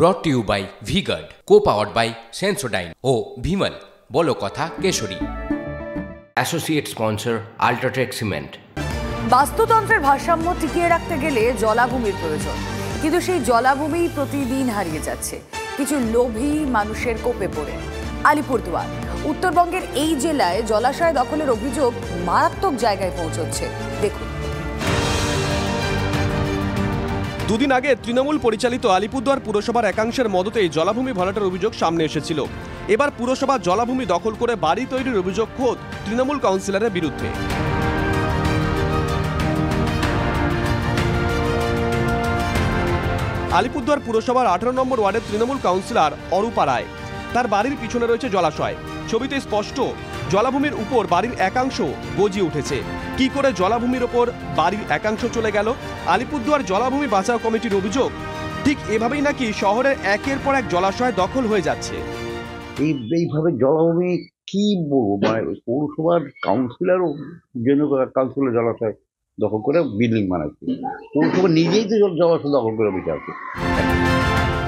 ব্রট to you by V-Guard, co-powered by Sensodyne ও ভিমল বলো কথা কেশরী। Associate sponsor UltraTech cement. বাস্তুতন্ত্রের ভারসাম্য টিকিয়ে রাখতে গেলে জলাভূমির প্রয়োজন, কিন্তু সেই জলাভূমি প্রতিদিন হারিয়ে যাচ্ছে কিছু লোভী মানুষের কোপে পড়ে। আলিপুরদুয়ার, উত্তরবঙ্গের এই জেলায় জলাশয় দখলের অভিযোগ মারাত্মক জায়গায় পৌঁছচ্ছে। দেখুন, দুদিন আগে তৃণমূল পরিচালিত আলিপুরদুয়ার পুরসভার একাংশের মদতেই জলাভূমি ভরাটের অভিযোগ সামনে এসেছিল। এবার পুরসভা জলাভূমি দখল করে বাড়ি তৈরির অভিযোগ খোদ তৃণমূল কাউন্সিলরের বিরুদ্ধে। আলিপুরদুয়ার পুরসভার 18 নম্বর ওয়ার্ডের তৃণমূল কাউন্সিলর অরূপা রায়, তার বাড়ির পিছনে রয়েছে জলাশয়। ছবিতে স্পষ্ট জলাভূমির উপর বাড়ির একাংশ গজিয়ে উঠেছে। কি করে জলাভূমির ওপর বাড়ির একাংশ চলে গেল? আলিপুরদুয়ার জলাভূমি বাঁচাও কমিটির অভিযোগ, ঠিক এভাবেই নাকি শহরের একের পর এক জলাশয় দখল হয়ে যাচ্ছে। এইভাবে জলাভূমি কি বলবো, মানে পৌরসভার কাউন্সিলরও যেন কাউন্সিলর জলাশয় দখল করে বিল্ডিং বানাচ্ছে, পৌরসভা নিজেই তো জলাশয় দখল করে বিচারছে।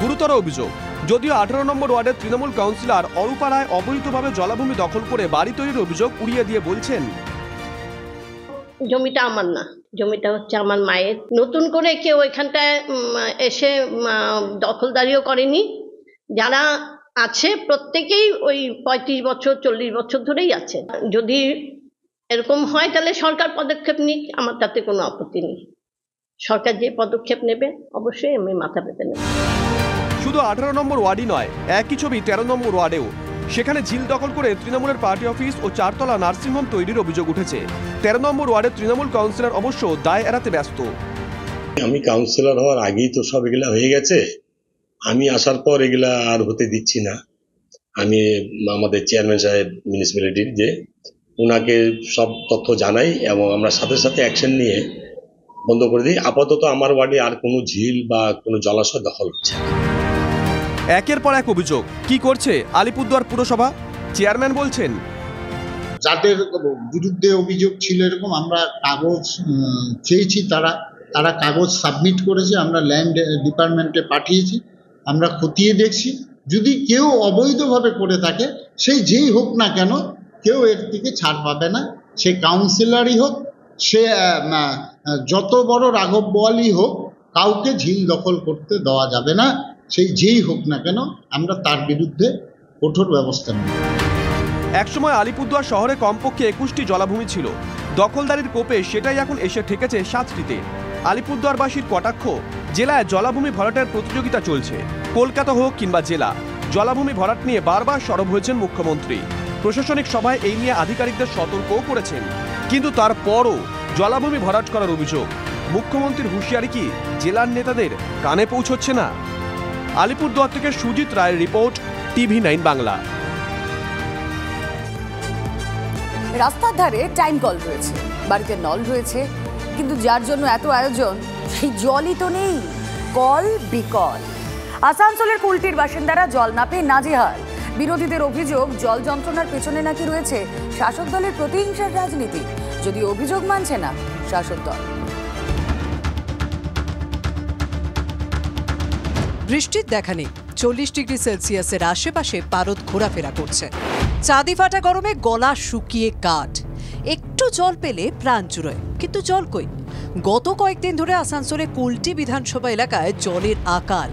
গুরুতর অভিযোগ, যদিও 18 নম্বর ওয়ার্ডের তৃণমূল কাউন্সিলর অরূপা রায় অবৈধভাবে জলাভূমি দখল করে বাড়ি তৈরির অভিযোগ উড়িয়ে দিয়ে বলছেন, জমিটা আমার না, জমিটা হচ্ছে আমার মায়ের। নতুন করে কেউ এখানটায় এসে দখলদারিও করেনি। যারা আছে প্রত্যেকেই ওই 35 বছর 40 বছর ধরেই আছে। যদি এরকম হয় তাহলে সরকার পদক্ষেপ নিক, আমার তাতে কোনো আপত্তি নেই। সরকার যে পদক্ষেপ নেবে অবশ্যই আমি মাথা পেতে নেব। শুধু 18 নম্বর ওয়ার্ডই নয়, একই ছবি 13 নম্বর ওয়ার্ডেও। সেখানে ঝিল দখল করে তৃণমূলের পার্টি অফিস ও 4তলা নার্সিংহোম তৈরির অভিযোগ উঠেছে। 13 নম্বর ওয়ার্ডের তৃণমূল কাউন্সিলর অবশ্য দায় এড়াতে ব্যস্ত। আমি কাউন্সিলর হওয়ার আগেই তো সব এগুলা হয়ে গেছে, আমি আসার পর এগুলা আর হতে দিচ্ছি না। আমি আমাদের চেয়ারম্যান সাহেব মিউনিসিপ্যালিটির যে ওনাকে সব তথ্য জানাই এবং আমরা সাথে সাথে অ্যাকশন নিয়ে বন্ধ করে দিই। আপাতত আমার ওয়ার্ডে আর কোনো ঝিল বা কোনো জলাশয় দখল হচ্ছে না। একের পর এক অভিযোগ কি করছে আলিপুরদুয়ার পুরসভা? চেয়ারম্যান বলছেন, যাদের বিরুদ্ধে অভিযোগ ছিল এরকম, আমরা কাগজ চেয়েছি, তারা কাগজ সাবমিট করেছে, আমরা ল্যান্ড ডিপার্টমেন্টে পাঠিয়েছি, আমরা খতিয়ে দেখছি। যদি কেউ অবৈধভাবে করে থাকে, সেই যেই হোক না কেন, কেউ এর থেকে ছাড় পাবে না। সে কাউন্সিলরই হোক, সে যত বড় রাঘব বোয়ালই হোক, কাউকে ঝিল দখল করতে দেওয়া যাবে না। সেই যেই হোক না কেন, আমরা তার বিরুদ্ধে কঠোর ব্যবস্থা নেব। একসময় আলিপুরদুয়ার শহরে কমপক্ষে 21টি জলাভূমি ছিল। দখলদারির কোপে সেটাই এখন এসে ঠেকেছে 7টিতে। আলিপুরদুয়ারবাসীর কটাক্ষ, জেলায় জলাভূমি ভরাটের প্রতিযোগিতা চলছে। কলকাতা হোক কিংবা জেলা, জলাভূমি ভরাট নিয়ে বারবার সরব হয়েছেন মুখ্যমন্ত্রী। প্রশাসনিক সভায় এই নিয়ে আধিকারিকদের সতর্কও করেছেন, কিন্তু তারপরও জলাভূমি ভরাট করার অভিযোগ। মুখ্যমন্ত্রীর হুঁশিয়ারি কি জেলার নেতাদের কানে পৌঁছচ্ছে না? আলিপুরদুয়ার থেকে সুজিত রায়ের রিপোর্ট, TV9 বাংলা। রাস্তার ধারে টাইম কল রয়েছে, বাড়িতে নল রয়েছে, কিন্তু যার জন্য এত আয়োজন সেই জলই তো নেই। কল বিকল। আসানসোলের কুলটির বাসিন্দারা জল না পেয়ে নাজেহাল। বিরোধীদের অভিযোগ, জল যন্ত্রণার পেছনে নাকি রয়েছে শাসক দলের প্রতিহিংসার রাজনীতি। যদি অভিযোগ মানছে না শাসক দল। বৃষ্টির দেখা নেই, 40 ডিগ্রি সেলসিয়াসের আশেপাশে পারদ ঘোরাফেরা করছে। চাঁদি ফাটা গরমে গলা শুকিয়ে কাঠ। একটু জল পেলে প্রাণ জুড়োয়, কিন্তু জল কই? গত কয়েকদিন ধরে আসানসোলে কুলটি বিধানসভা এলাকায় জলের আকাল।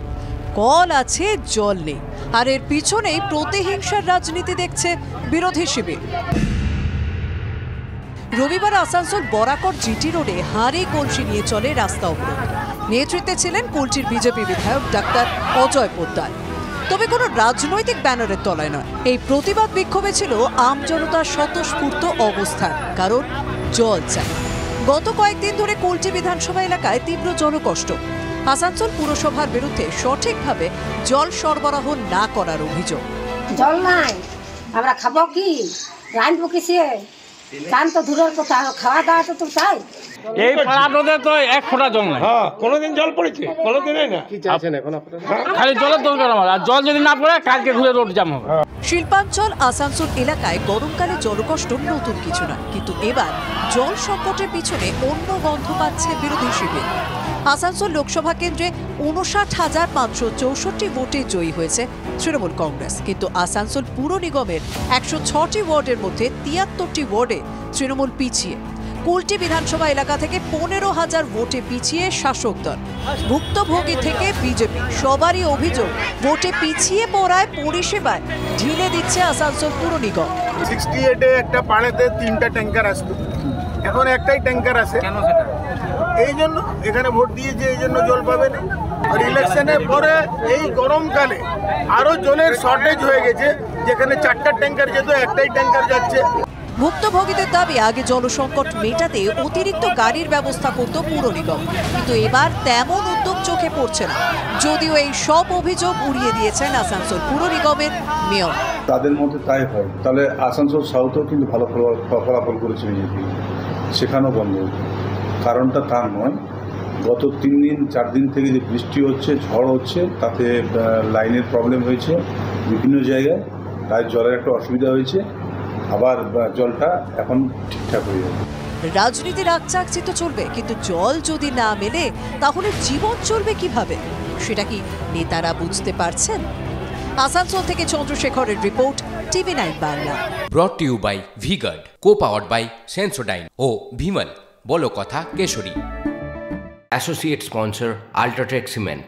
কল আছে, জল নেই, আর এর পিছনেই প্রতিহিংসার রাজনীতি দেখছে বিরোধী শিবির। রবিবার আসানসোল বরাকর জিটি রোডে হাঁড়ি কলসি নিয়ে চলে রাস্তা অবরোধ। নেতৃত্বে ছিলেন কুলটির বিজেপি বিধায়ক ডাক্তার অজয় পোদ্দার। তবে কোনো রাজনৈতিক ব্যানারের তলায় নয়। এই প্রতিবাদ বিক্ষোভে ছিল আমজনতার স্বতঃস্ফূর্ত অবস্থান, কারণ জল চাই। গত কয়েকদিন ধরে কুলটি বিধানসভা এলাকায় তীব্র জলকষ্ট। আসানসোল পুরসভার বিরুদ্ধে সঠিকভাবে জল সরবরাহ না করার অভিযোগ। জল নাই, আমরা খাবো কি, রাঁধবো কিসে? চান তো দূরের কথা, খাওয়া দাওয়া তো তাই। এই পাড়াতে তো এক ফোঁটা জল নাই। কোনোদিন জল পড়েছে? কোনোদিনই না। কি চাইছেন এখন আপনারা? খালি জলের দরকার আমার, আর জল যদি না পড়ে কালকে ঘুরে রোড জ্যাম হবে। শিল্পাঞ্চল আসানসোল এলাকায় গরমকালে জলকষ্ট নতুন কিছু নয়, কিন্তু এবার জল সংকটের পিছনে অন্য গন্ধ পাচ্ছে বিরোধী শিবির। আসানসোল লোকসভা কেন্দ্রে 59,564 ভোটে জয়ী হয়েছে তৃণমূল কংগ্রেস, কিন্তু আসানসোল পুর নিগমের 106টি ওয়ার্ডের মধ্যে 73টি ওয়ার্ডে তৃণমূল পিছিয়ে। কুলটি বিধানসভা এলাকা থেকে 15,000 ভোটে পিছিয়ে শাসক দল। ভুক্তভোগী থেকে বিজেপি সবারই অভিযোগ ভোটে পিছিয়ে পড়ায় পরিষেবায় ঢিলে দিচ্ছে আসানসোল পুর নিগম। 68-এ একটা পাড়েতে 3টা ট্যাঙ্কার আসতো, এখন একটাই ট্যাঙ্কার আসে। কেন সেটা? এই জন্য এখানে ভোট দিয়েছে, এই জন্য জল পাবে না। আর ইলেকশনের পরে এই গরমকালে আরো জলের শর্টেজ হয়ে গেছে, যেখানে 4টা ট্যাঙ্কার যেত একটাই ট্যাঙ্কার যাচ্ছে। ভুক্তভোগীদের দাবি আগে জলসংকট মেটাতে অতিরিক্ত গাড়ির ব্যবস্থা করত পুর নিগম, কিন্তু এবার তেমন উদ্যোগ চোখে পড়ছে না। যদিও এই সব অভিযোগ উড়িয়ে দিয়েছেন আসানসোল পুর নিগমের মেয়র। তাদের মধ্যে তাই হয়, তাহলে আসানসোল সাউথেও কিন্তু ভালো ফলাফল করেছে বিজেপি, সেখানেও বন্ধ হয়েছে। কারণটা তার নয়, গত 3-4 দিন থেকে যে বৃষ্টি হচ্ছে, ঝড় হচ্ছে, তাতে লাইনের প্রবলেম হয়েছে বিভিন্ন জায়গায়, তাই জলের একটা অসুবিধা হয়েছে। আবার জলটা এখন ঠিকঠাক হয়ে যাবে। রাজনীতির রাগচাকচিত্য চলবে, কিন্তু জল যদি না মেলে তাহলে জীবন চলবে কিভাবে, সেটা কি নেতারা বুঝতে পারছেন? আসানসোল থেকে চন্দ্রশেখরের report, TV9 Bangla. Brought to you by V-Guard, co-powered by Sensodyne ও ভিমল বলো কথা কেশরী। Associate sponsor UltraTech cement.